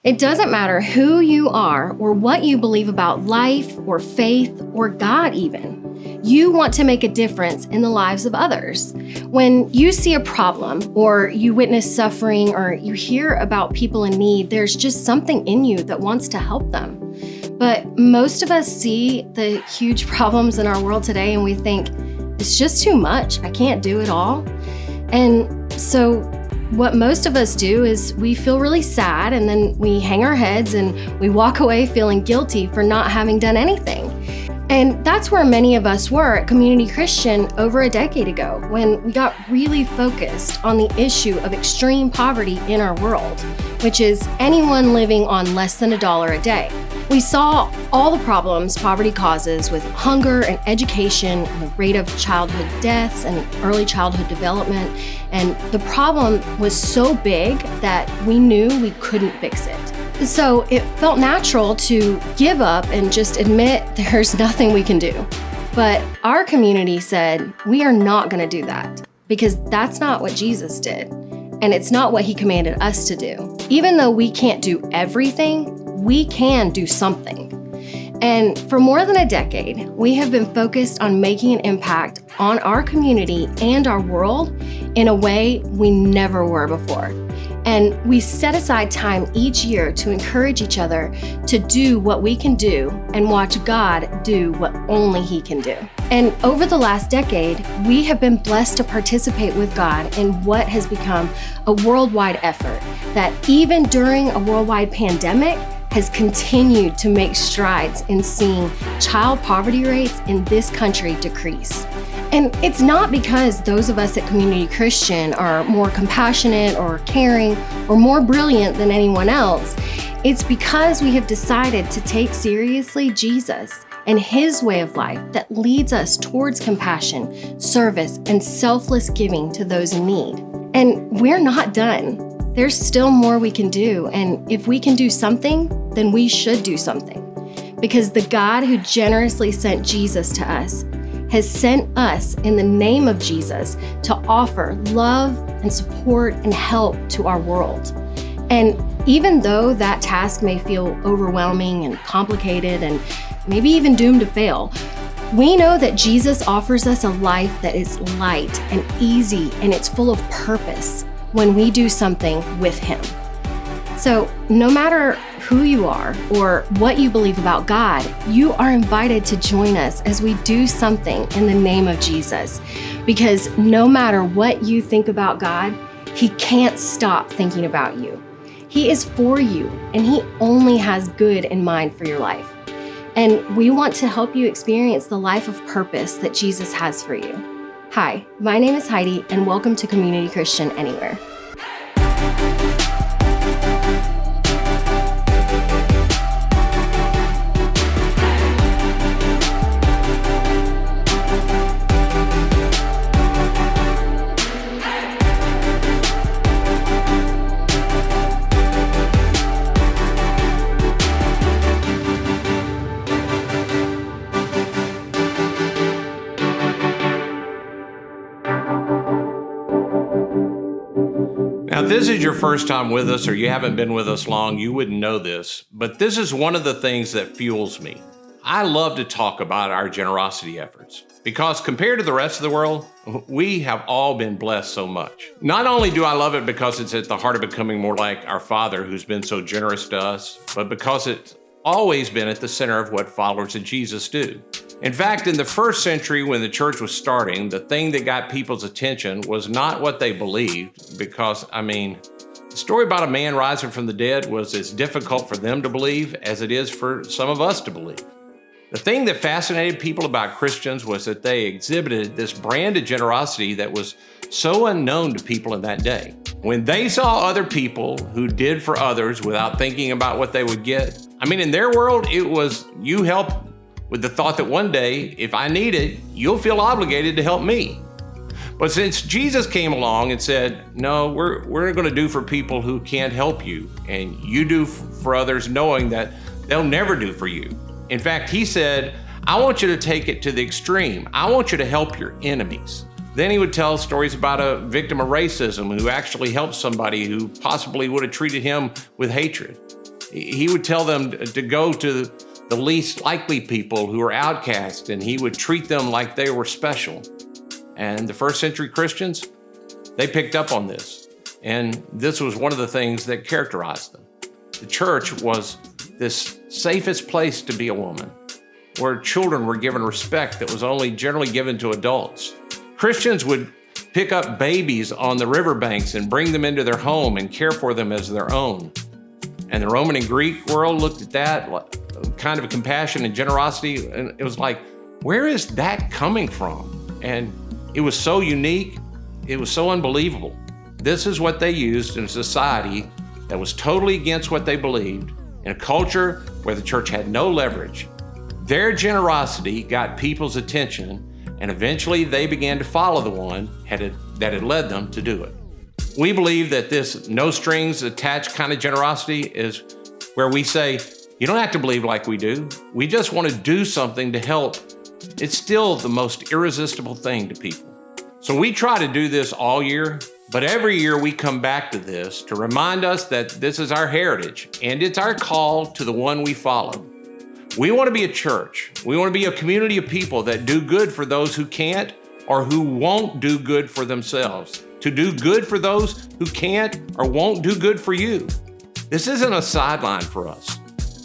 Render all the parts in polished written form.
It doesn't matter who you are or what you believe about life or faith or God even. You want to make a difference in the lives of others. When you see a problem or you witness suffering or you hear about people in need, there's just something in you that wants to help them. But most of us see the huge problems in our world today and we think, it's just too much. I can't do it all. And so what most of us do is we feel really sad and then we hang our heads and we walk away feeling guilty for not having done anything. And that's where many of us were at Community Christian over a decade ago when we got really focused on the issue of extreme poverty in our world, which is anyone living on less than $1 a day. We saw all the problems poverty causes with hunger and education, and the rate of childhood deaths and early childhood development. And the problem was so big that we knew we couldn't fix it. So it felt natural to give up and just admit there's nothing we can do. But our community said, we are not going to do that because that's not what Jesus did. And it's not what he commanded us to do. Even though we can't do everything, we can do something. And for more than a decade, we have been focused on making an impact on our community and our world in a way we never were before. And we set aside time each year to encourage each other to do what we can do and watch God do what only he can do. And over the last decade, we have been blessed to participate with God in what has become a worldwide effort that even during a worldwide pandemic has continued to make strides in seeing child poverty rates in this country decrease. And it's not because those of us at Community Christian are more compassionate or caring or more brilliant than anyone else. It's because we have decided to take seriously Jesus and his way of life that leads us towards compassion, service, and selfless giving to those in need. And we're not done. There's still more we can do. And if we can do something, then we should do something. Because the God who generously sent Jesus to us has sent us in the name of Jesus to offer love and support and help to our world. And even though that task may feel overwhelming and complicated and maybe even doomed to fail, we know that Jesus offers us a life that is light and easy and it's full of purpose when we do something with him. So no matter who you are or what you believe about God, you are invited to join us as we do something in the name of Jesus. Because no matter what you think about God, he can't stop thinking about you. He is for you and he only has good in mind for your life. And we want to help you experience the life of purpose that Jesus has for you. Hi, my name is Heidi and welcome to Community Christian Anywhere. Now, if this is your first time with us or you haven't been with us long, you wouldn't know this, but this is one of the things that fuels me. I love to talk about our generosity efforts because compared to the rest of the world, we have all been blessed so much. Not only do I love it because it's at the heart of becoming more like our Father who's been so generous to us, but because it's always been at the center of what followers of Jesus do. In fact, in the first century when the church was starting, the thing that got people's attention was not what they believed, because, the story about a man rising from the dead was as difficult for them to believe as it is for some of us to believe. The thing that fascinated people about Christians was that they exhibited this brand of generosity that was so unknown to people in that day. When they saw other people who did for others without thinking about what they would get, in their world, it was you help with the thought that one day, if I need it, you'll feel obligated to help me. But since Jesus came along and said, no, we're going to do for people who can't help you, and you do for others knowing that they'll never do for you. In fact, he said, I want you to take it to the extreme. I want you to help your enemies. Then he would tell stories about a victim of racism who actually helped somebody who possibly would have treated him with hatred. He would tell them to go to the least likely people who are outcast, and he would treat them like they were special. And the first century Christians, they picked up on this. And this was one of the things that characterized them. The church was this safest place to be a woman, where children were given respect that was only generally given to adults. Christians would pick up babies on the riverbanks and bring them into their home and care for them as their own. And the Roman and Greek world looked at that kind of compassion and generosity, and it was like, where is that coming from? And it was so unique, it was so unbelievable. This is what they used in a society that was totally against what they believed, in a culture where the church had no leverage. Their generosity got people's attention, and eventually they began to follow the one that had led them to do it. We believe that this no strings attached kind of generosity is where we say, you don't have to believe like we do. We just want to do something to help. It's still the most irresistible thing to people. So we try to do this all year, but every year we come back to this to remind us that this is our heritage and it's our call to the one we follow. We want to be a church. We want to be a community of people that do good for those who can't or who won't do good for themselves, to do good for those who can't or won't do good for you. This isn't a sideline for us,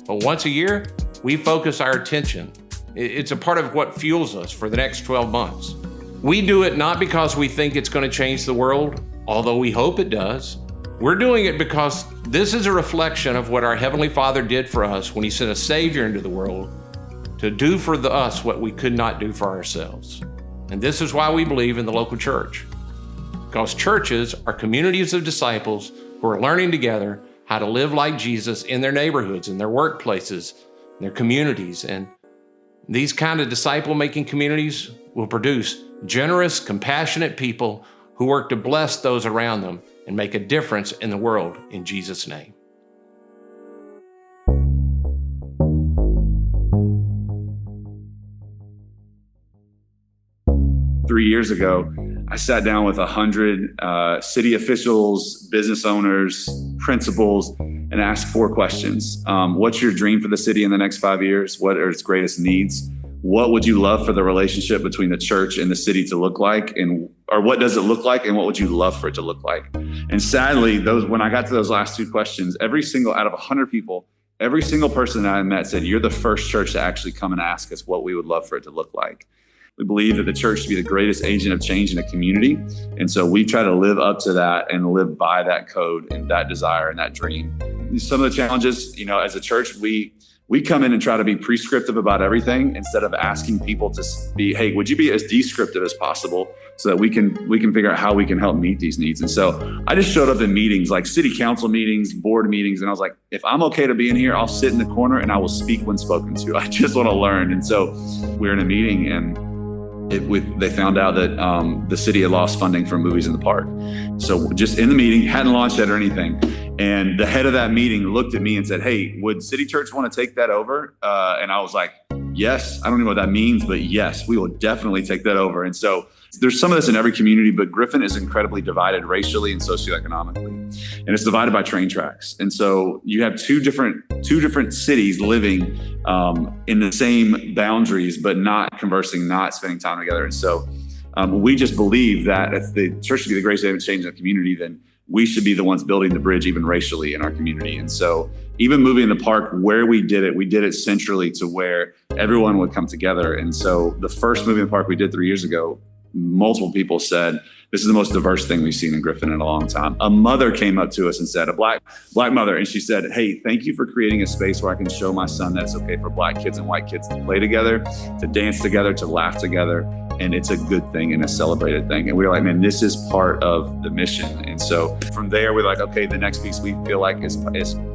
but once a year, we focus our attention. It's a part of what fuels us for the next 12 months. We do it not because we think it's going to change the world, although we hope it does. We're doing it because this is a reflection of what our Heavenly Father did for us when He sent a Savior into the world to do for us what we could not do for ourselves. And this is why we believe in the local church, because churches are communities of disciples who are learning together how to live like Jesus in their neighborhoods, in their workplaces, in their communities. And these kind of disciple-making communities will produce generous, compassionate people who work to bless those around them and make a difference in the world in Jesus' name. Three years ago, I sat down with 100 city officials, business owners, principals, and asked 4 questions. What's your dream for the city in the next 5 years? What are its greatest needs? What would you love for the relationship between the church and the city to look like? Or what does it look like? And what would you love for it to look like? And sadly, when I got to those last 2 questions, every single out of 100 people, every single person that I met said, you're the first church to actually come and ask us what we would love for it to look like. We believe that the church should be the greatest agent of change in a community. And so we try to live up to that and live by that code and that desire and that dream. Some of the challenges, as a church, we come in and try to be prescriptive about everything instead of asking people to be, hey, would you be as descriptive as possible so that we can figure out how we can help meet these needs. And so I just showed up in meetings like city council meetings, board meetings, and I was like, if I'm okay to be in here, I'll sit in the corner and I will speak when spoken to. I just want to learn. And so we're in a meeting and they found out that the city had lost funding for movies in the park. So just in the meeting, hadn't launched it or anything. And the head of that meeting looked at me and said, hey, would City Church want to take that over? And I was like, yes. I don't even know what that means, but yes, we will definitely take that over. And so there's some of this in every community, but Griffin is incredibly divided racially and socioeconomically. And it's divided by train tracks. And so you have two different cities living in the same boundaries, but not conversing, not spending time together. And so we just believe that if the church should be the greatest agent of change in the community, then we should be the ones building the bridge even racially in our community. And so even moving in the park where we did it centrally to where everyone would come together. And so the first movie in the park we did 3 years ago, multiple people said, this is the most diverse thing we've seen in Griffin in a long time. A mother came up to us and said, a black mother, and she said, hey, thank you for creating a space where I can show my son that it's okay for black kids and white kids to play together, to dance together, to laugh together. And it's a good thing and a celebrated thing. And we were like, man, this is part of the mission. And so from there, we're like, okay, the next piece we feel like is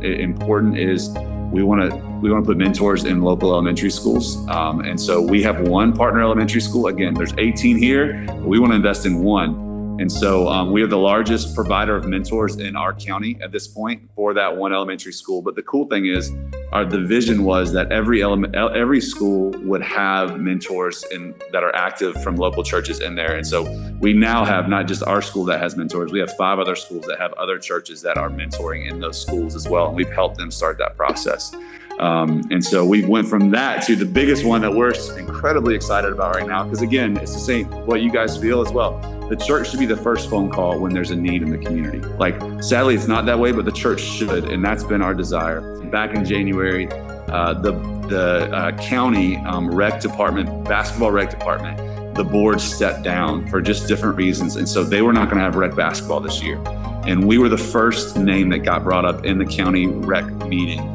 important is we want to put mentors in local elementary schools. And so we have one partner elementary school. Again, there's 18 here, but we want to invest in one. And so we are the largest provider of mentors in our county at this point for that one elementary school. But the cool thing is the vision was that every school would have mentors that are active from local churches in there. And so we now have not just our school that has mentors, we have 5 other schools that have other churches that are mentoring in those schools as well. And we've helped them start that process. And so we went from that to the biggest one that we're incredibly excited about right now. Because again, it's the same, what you guys feel as well. The church should be the first phone call when there's a need in the community. Like, sadly, it's not that way, but the church should. And that's been our desire. Back in January, the county basketball rec department, the board stepped down for just different reasons. And so they were not going to have rec basketball this year. And we were the first name that got brought up in the county rec meeting.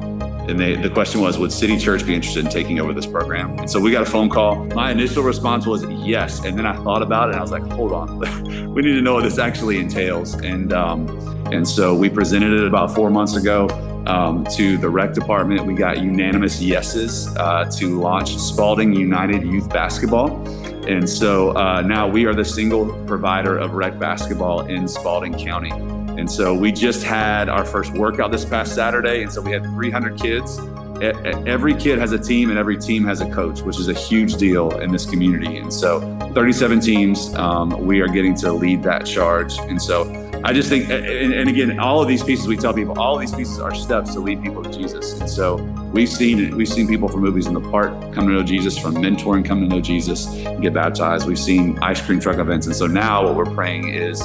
And the question was, would City Church be interested in taking over this program? And so we got a phone call. My initial response was yes. And then I thought about it and I was like, hold on, we need to know what this actually entails. And so we presented it about 4 months ago to the rec department. We got unanimous yeses to launch Spalding United Youth Basketball. And so now we are the single provider of rec basketball in Spalding County. And so we just had our first workout this past Saturday. And so we had 300 kids. Every kid has a team and every team has a coach, which is a huge deal in this community. And so 37 teams, we are getting to lead that charge. And so I just think, and again, all of these pieces, we tell people, all of these pieces are steps to lead people to Jesus. And so we've seen people from Movies in the Park come to know Jesus, from mentoring come to know Jesus, and get baptized. We've seen ice cream truck events. And so now what we're praying is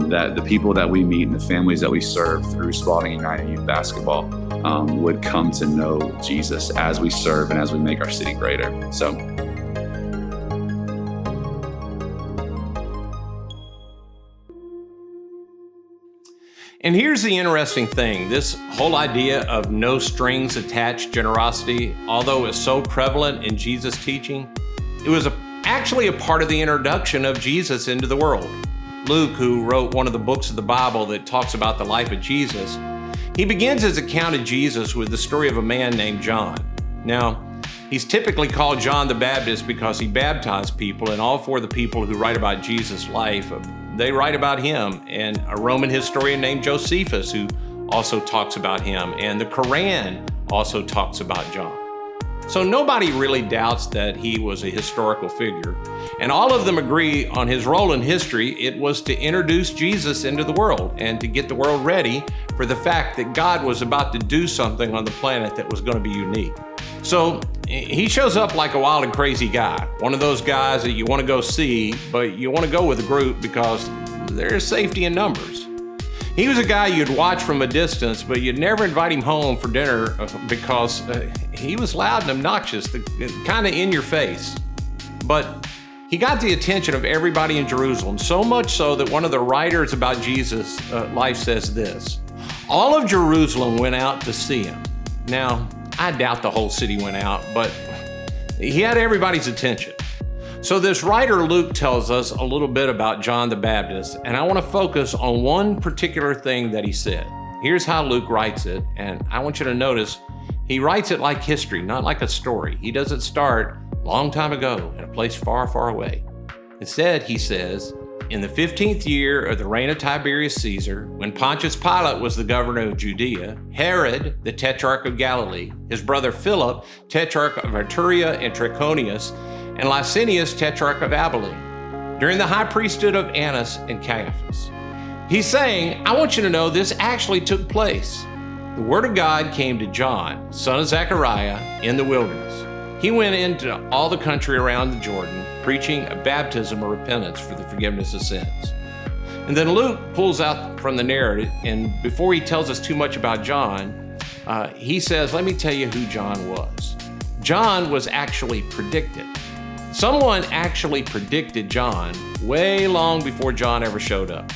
that the people that we meet and the families that we serve through Spalding United Youth Basketball would come to know Jesus as we serve and as we make our city greater. So. And here's the interesting thing. This whole idea of no strings attached generosity, although it's so prevalent in Jesus' teaching, it was actually a part of the introduction of Jesus into the world. Luke, who wrote one of the books of the Bible that talks about the life of Jesus, he begins his account of Jesus with the story of a man named John. Now, he's typically called John the Baptist because he baptized people, and all 4 of the people who write about Jesus' life, they write about him, and a Roman historian named Josephus who also talks about him, and the Quran also talks about John. So nobody really doubts that he was a historical figure, and all of them agree on his role in history. It was to introduce Jesus into the world and to get the world ready for the fact that God was about to do something on the planet that was going to be unique. So he shows up like a wild and crazy guy, one of those guys that you want to go see, but you want to go with a group because there's safety in numbers. He was a guy you'd watch from a distance, but you'd never invite him home for dinner because he was loud and obnoxious, kind of in your face. But he got the attention of everybody in Jerusalem, so much so that one of the writers about Jesus' life says this: all of Jerusalem went out to see him. Now, I doubt the whole city went out, but he had everybody's attention. So this writer, Luke, tells us a little bit about John the Baptist, and I want to focus on one particular thing that he said. Here's how Luke writes it, and I want you to notice he writes it like history, not like a story. He doesn't start a long time ago in a place far, far away. Instead, he says, in the 15th year of the reign of Tiberius Caesar, when Pontius Pilate was the governor of Judea, Herod, the tetrarch of Galilee, his brother Philip, tetrarch of Iturea and Trachonius, and Licinius, tetrarch of Abilene, during the high priesthood of Annas and Caiaphas. He's saying, I want you to know this actually took place. The word of God came to John, son of Zechariah, in the wilderness. He went into all the country around the Jordan, preaching a baptism of repentance for the forgiveness of sins. And then Luke pulls out from the narrative, and before he tells us too much about John, he says, let me tell you who John was. John was actually predicted. Someone actually predicted John way long before John ever showed up.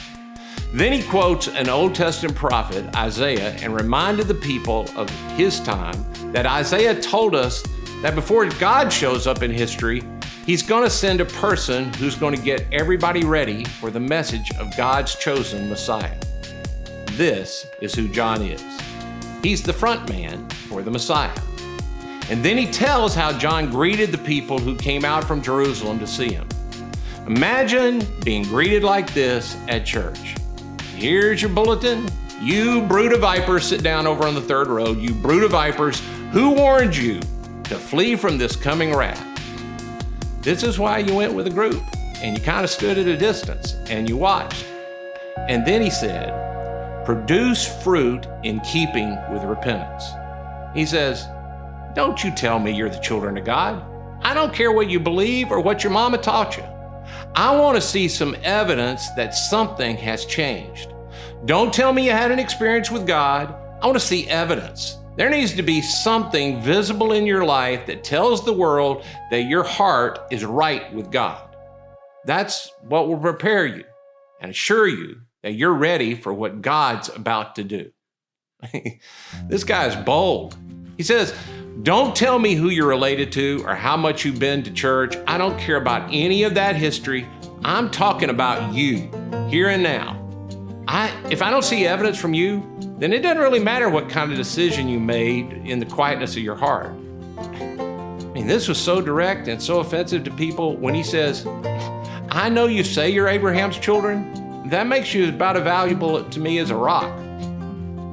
Then he quotes an Old Testament prophet, Isaiah, and reminded the people of his time that Isaiah told us that before God shows up in history, he's going to send a person who's going to get everybody ready for the message of God's chosen Messiah. This is who John is. He's the front man for the Messiah. And then he tells how John greeted the people who came out from Jerusalem to see him. Imagine being greeted like this at church. Here's your bulletin. You brood of vipers, sit down over on the third row. You brood of vipers, who warned you to flee from this coming wrath? This is why you went with a group and you kind of stood at a distance and you watched. And then he said, produce fruit in keeping with repentance. He says, don't you tell me you're the children of God. I don't care what you believe or what your mama taught you. I want to see some evidence that something has changed. Don't tell me you had an experience with God. I want to see evidence. There needs to be something visible in your life that tells the world that your heart is right with God. That's what will prepare you and assure you that you're ready for what God's about to do. This guy is bold. He says, don't tell me who you're related to or how much you've been to church. I don't care about any of that history. I'm talking about you, here and now. If I don't see evidence from you, then it doesn't really matter what kind of decision you made in the quietness of your heart. I mean, this was so direct and so offensive to people when he says, I know you say you're Abraham's children. That makes you about as valuable to me as a rock.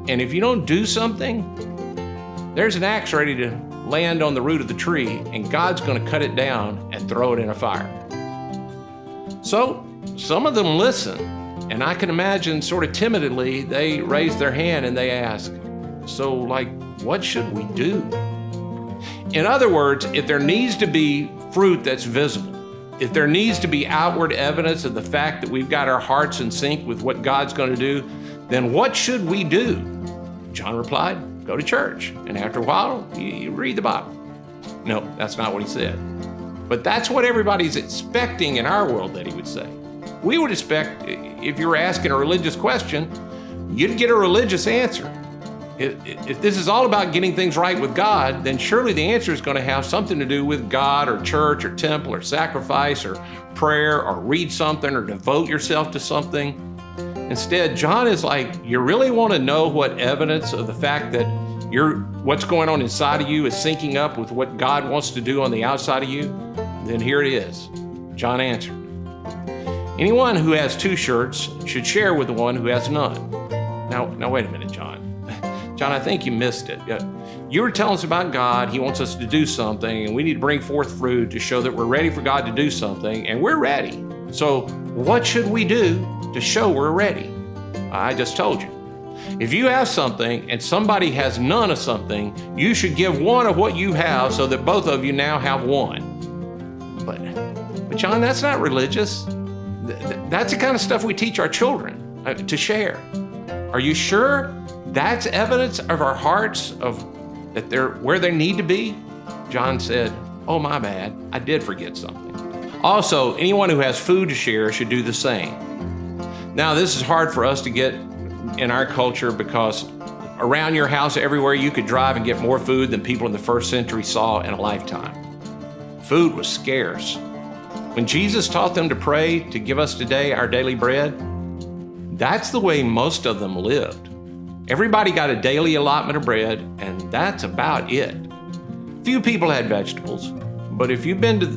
And if you don't do something, there's an axe ready to land on the root of the tree, and God's going to cut it down and throw it in a fire. So some of them listen, and I can imagine sort of timidly, they raise their hand and they ask, so what should we do? In other words, if there needs to be fruit that's visible, if there needs to be outward evidence of the fact that we've got our hearts in sync with what God's going to do, then what should we do? John replied, go to church. And after a while, you read the Bible. No, that's not what he said. But that's what everybody's expecting in our world that he would say. We would expect, if you were asking a religious question, you'd get a religious answer. If this is all about getting things right with God, then surely the answer is going to have something to do with God or church or temple or sacrifice or prayer or read something or devote yourself to something. Instead, John is like, you really want to know what evidence of the fact that what's going on inside of you is syncing up with what God wants to do on the outside of you? Then here it is. John answered, anyone who has 2 shirts should share with the one who has none. Now wait a minute, John. John, I think you missed it. You were telling us about God. He wants us to do something, and we need to bring forth fruit to show that we're ready for God to do something, and we're ready. So what should we do to show we're ready? I just told you. If you have something and somebody has none of something, you should give one of what you have so that both of you now have one. But John, that's not religious. That's the kind of stuff we teach our children to share. Are you sure that's evidence of our hearts that they're where they need to be? John said, oh, my bad. I did forget something. Also, anyone who has food to share should do the same. Now, this is hard for us to get in our culture because around your house, everywhere you could drive and get more food than people in the first century saw in a lifetime. Food was scarce. When Jesus taught them to pray to give us today our daily bread, that's the way most of them lived. Everybody got a daily allotment of bread, and that's about it. Few people had vegetables, but if you've been to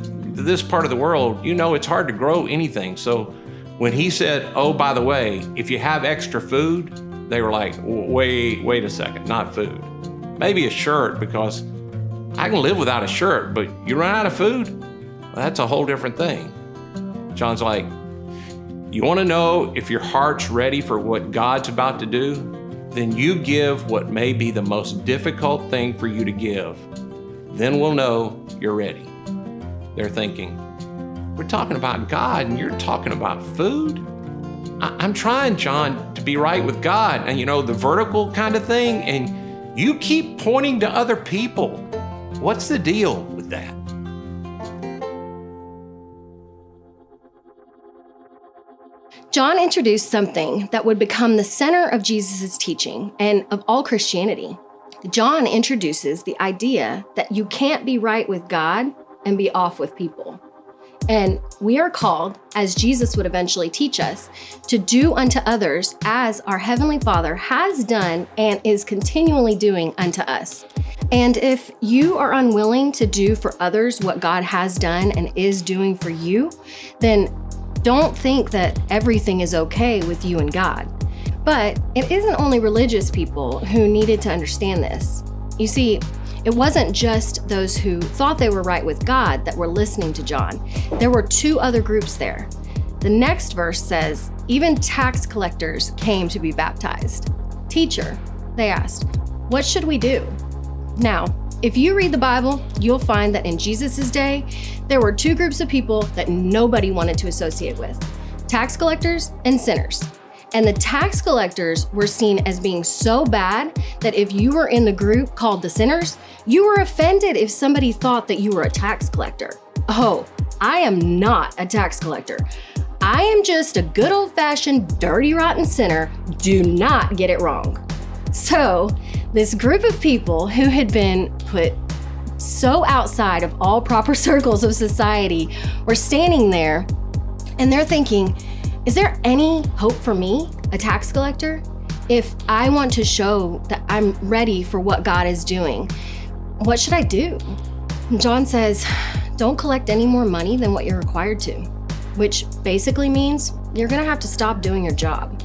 this part of the world, you know it's hard to grow anything. So when he said, oh, by the way, if you have extra food, they were like, wait a second, not food. Maybe a shirt, because I can live without a shirt, but you run out of food? Well, that's a whole different thing. John's like, you want to know if your heart's ready for what God's about to do? Then you give what may be the most difficult thing for you to give. Then we'll know you're ready. They're thinking, we're talking about God and you're talking about food? I'm trying, John, to be right with God and, the vertical kind of thing, and you keep pointing to other people. What's the deal with that? John introduced something that would become the center of Jesus' teaching and of all Christianity. John introduces the idea that you can't be right with God and be off with people. And we are called, as Jesus would eventually teach us, to do unto others as our Heavenly Father has done and is continually doing unto us. And if you are unwilling to do for others what God has done and is doing for you, then don't think that everything is okay with you and God. But it isn't only religious people who needed to understand this. You see, it wasn't just those who thought they were right with God that were listening to John. There were two other groups there. The next verse says, even tax collectors came to be baptized. Teacher, they asked, what should we do? Now, if you read the Bible, you'll find that in Jesus' day, there were two groups of people that nobody wanted to associate with: tax collectors and sinners. And the tax collectors were seen as being so bad that if you were in the group called the sinners, you were offended if somebody thought that you were a tax collector. Oh, I am not a tax collector. I am just a good old-fashioned, dirty, rotten sinner. Do not get it wrong. So, this group of people who had been put so outside of all proper circles of society were standing there, and they're thinking, is there any hope for me, a tax collector? If I want to show that I'm ready for what God is doing, what should I do? And John says, don't collect any more money than what you're required to, which basically means you're gonna have to stop doing your job.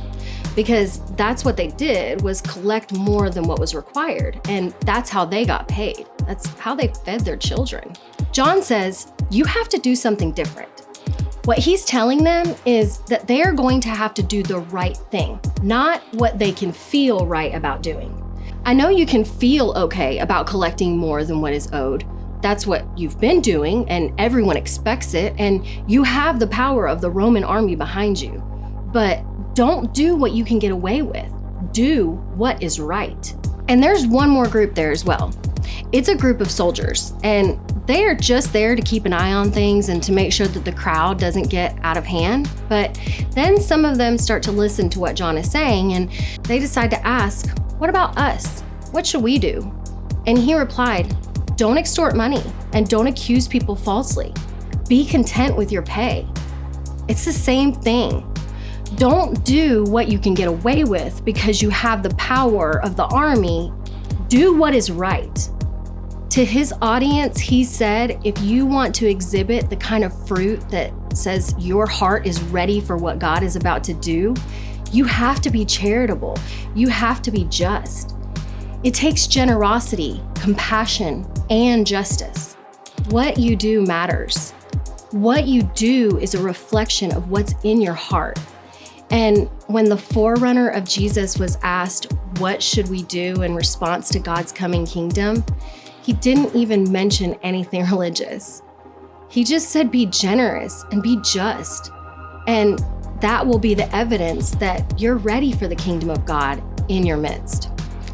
Because that's what they did, was collect more than what was required. And that's how they got paid. That's how they fed their children. John says, you have to do something different. What he's telling them is that they are going to have to do the right thing, not what they can feel right about doing. I know you can feel okay about collecting more than what is owed. That's what you've been doing, and everyone expects it, and you have the power of the Roman army behind you. But don't do what you can get away with. Do what is right. And there's one more group there as well. It's a group of soldiers, and they are just there to keep an eye on things and to make sure that the crowd doesn't get out of hand. But then some of them start to listen to what John is saying, and they decide to ask, what about us? What should we do? And he replied, don't extort money and don't accuse people falsely. Be content with your pay. It's the same thing. Don't do what you can get away with because you have the power of the army. Do what is right. To his audience, he said, if you want to exhibit the kind of fruit that says your heart is ready for what God is about to do, you have to be charitable. You have to be just. It takes generosity, compassion, and justice. What you do matters. What you do is a reflection of what's in your heart. And when the forerunner of Jesus was asked, what should we do in response to God's coming kingdom? He didn't even mention anything religious. He just said, be generous and be just. And that will be the evidence that you're ready for the kingdom of God in your midst.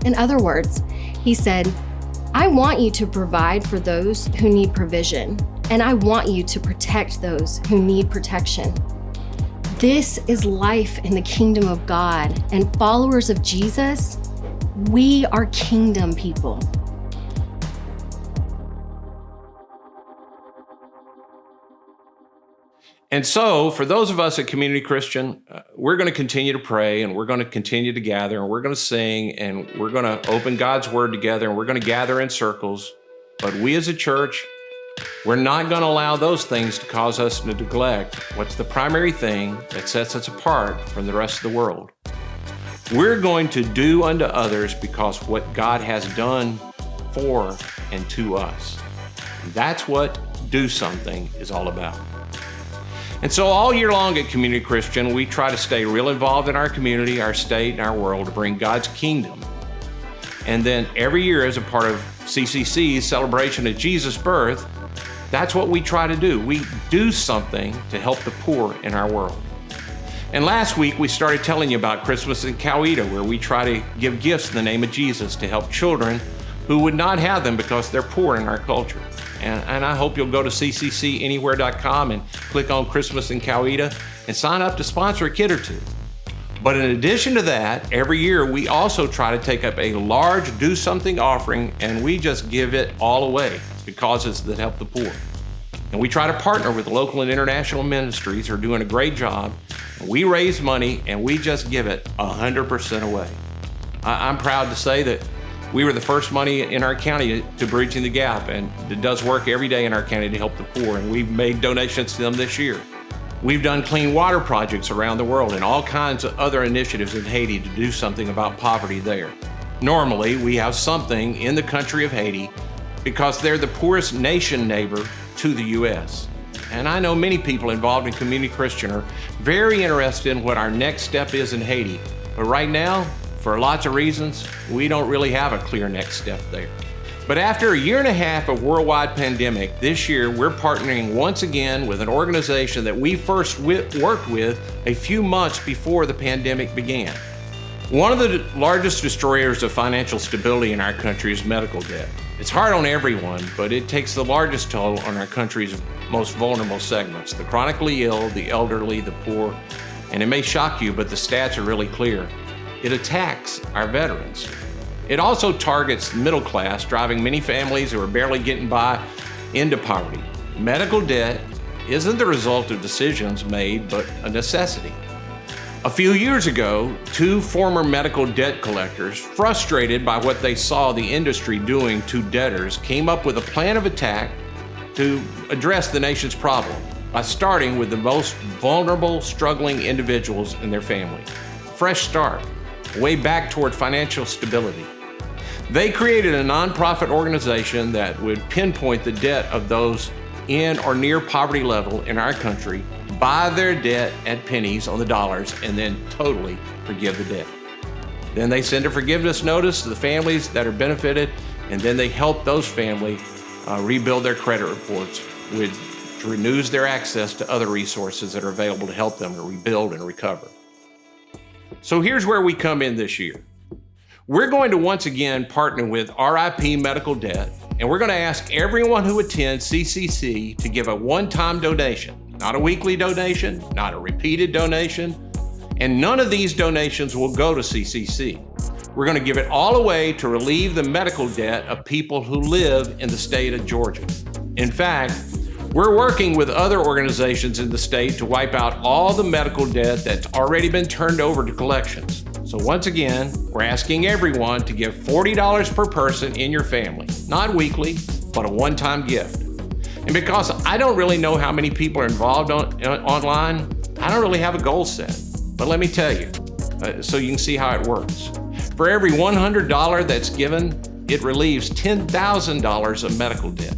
In other words, he said, I want you to provide for those who need provision, and I want you to protect those who need protection. This is life in the kingdom of God, and followers of Jesus, we are kingdom people. And so, for those of us at Community Christian, we're going to continue to pray, and we're going to continue to gather, and we're going to sing, and we're going to open God's Word together, and we're going to gather in circles. But we as a church, we're not going to allow those things to cause us to neglect what's the primary thing that sets us apart from the rest of the world. We're going to do unto others because what God has done for and to us. That's what do something is all about. And so all year long at Community Christian, we try to stay real involved in our community, our state, and our world to bring God's kingdom. And then every year as a part of CCC's celebration of Jesus' birth, that's what we try to do. We do something to help the poor in our world. And last week, we started telling you about Christmas in Coweta, where we try to give gifts in the name of Jesus to help children who would not have them because they're poor in our culture. And I hope you'll go to cccanywhere.com and click on Christmas in Coweta and sign up to sponsor a kid or two. But in addition to that, every year we also try to take up a large do something offering, and we just give it all away to causes that help the poor. And we try to partner with local and international ministries who are doing a great job. We raise money and we just give it 100% away. I'm proud to say that we were the first money in our county to Bridging the Gap, and it does work every day in our county to help the poor, and we've made donations to them this year. We've done clean water projects around the world and all kinds of other initiatives in Haiti to do something about poverty there. Normally, we have something in the country of Haiti because they're the poorest nation neighbor to the U.S. And I know many people involved in Community Christian are very interested in what our next step is in Haiti. But right now, for lots of reasons, we don't really have a clear next step there. But after a year and a half of worldwide pandemic, this year we're partnering once again with an organization that we first worked with a few months before the pandemic began. One of the largest destroyers of financial stability in our country is medical debt. It's hard on everyone, but it takes the largest toll on our country's most vulnerable segments, the chronically ill, the elderly, the poor. And it may shock you, but the stats are really clear. It attacks our veterans. It also targets the middle class, driving many families who are barely getting by into poverty. Medical debt isn't the result of decisions made, but a necessity. A few years ago, two former medical debt collectors, frustrated by what they saw the industry doing to debtors, came up with a plan of attack to address the nation's problem by starting with the most vulnerable, struggling individuals and their family. Fresh start, way back toward financial stability. They created a nonprofit organization that would pinpoint the debt of those in or near poverty level in our country, buy their debt at pennies on the dollars, and then totally forgive the debt. Then they send a forgiveness notice to the families that are benefited, and then they help those families rebuild their credit reports, which renews their access to other resources that are available to help them to rebuild and recover. So here's where we come in this year. We're going to once again partner with RIP Medical Debt, and we're going to ask everyone who attends CCC to give a one-time donation, not a weekly donation, not a repeated donation, and none of these donations will go to CCC. We're going to give it all away to relieve the medical debt of people who live in the state of Georgia. In fact, we're working with other organizations in the state to wipe out all the medical debt that's already been turned over to collections. So once again, we're asking everyone to give $40 per person in your family, not weekly, but a one-time gift. And because I don't really know how many people are involved online, I don't really have a goal set. But let me tell you, so you can see how it works. For every $100 that's given, it relieves $10,000 of medical debt.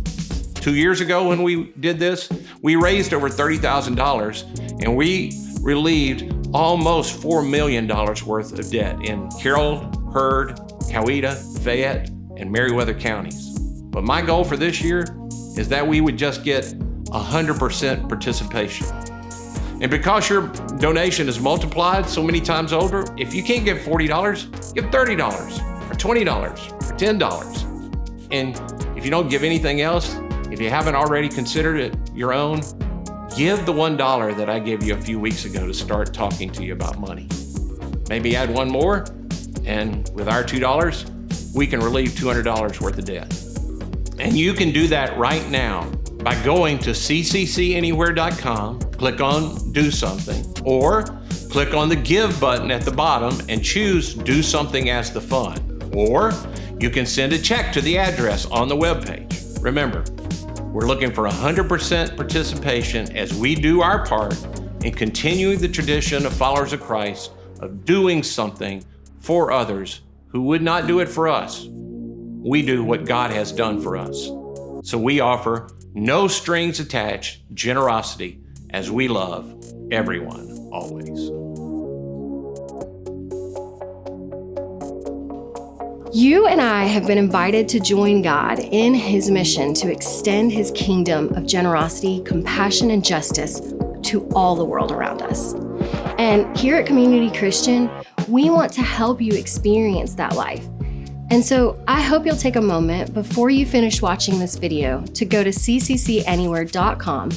2 years ago when we did this, we raised over $30,000 and we relieved almost $4 million worth of debt in Carroll, Heard, Coweta, Fayette, and Meriwether counties. But my goal for this year is that we would just get 100% participation. And because your donation is multiplied so many times over, if you can't give $40, give $30 or $20 or $10. And if you don't give anything else, if you haven't already considered it your own, give the $1 that I gave you a few weeks ago to start talking to you about money. Maybe add one more, and with our $2, we can relieve $200 worth of debt. And you can do that right now by going to cccanywhere.com, click on Do Something, or click on the Give button at the bottom and choose Do Something as the fund. Or you can send a check to the address on the webpage. Remember, we're looking for 100% participation as we do our part in continuing the tradition of followers of Christ of doing something for others who would not do it for us. We do what God has done for us. So we offer no strings attached generosity as we love everyone always. You and I have been invited to join God in His mission to extend His kingdom of generosity, compassion, and justice to all the world around us. And here at Community Christian, we want to help you experience that life. And so I hope you'll take a moment before you finish watching this video to go to cccanywhere.com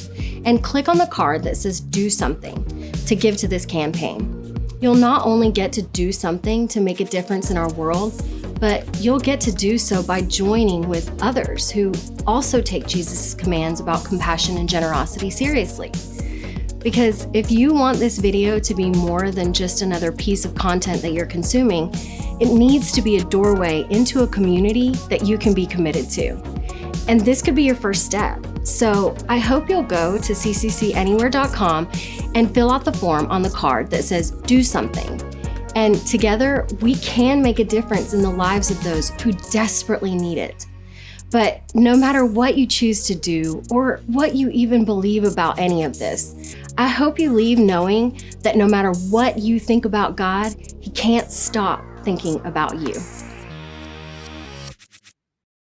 and click on the card that says Do Something to give to this campaign. You'll not only get to do something to make a difference in our world, but you'll get to do so by joining with others who also take Jesus' commands about compassion and generosity seriously. Because if you want this video to be more than just another piece of content that you're consuming, it needs to be a doorway into a community that you can be committed to. And this could be your first step. So I hope you'll go to cccanywhere.com and fill out the form on the card that says do something. And together we can make a difference in the lives of those who desperately need it. But no matter what you choose to do or what you even believe about any of this, I hope you leave knowing that no matter what you think about God, He can't stop thinking about you.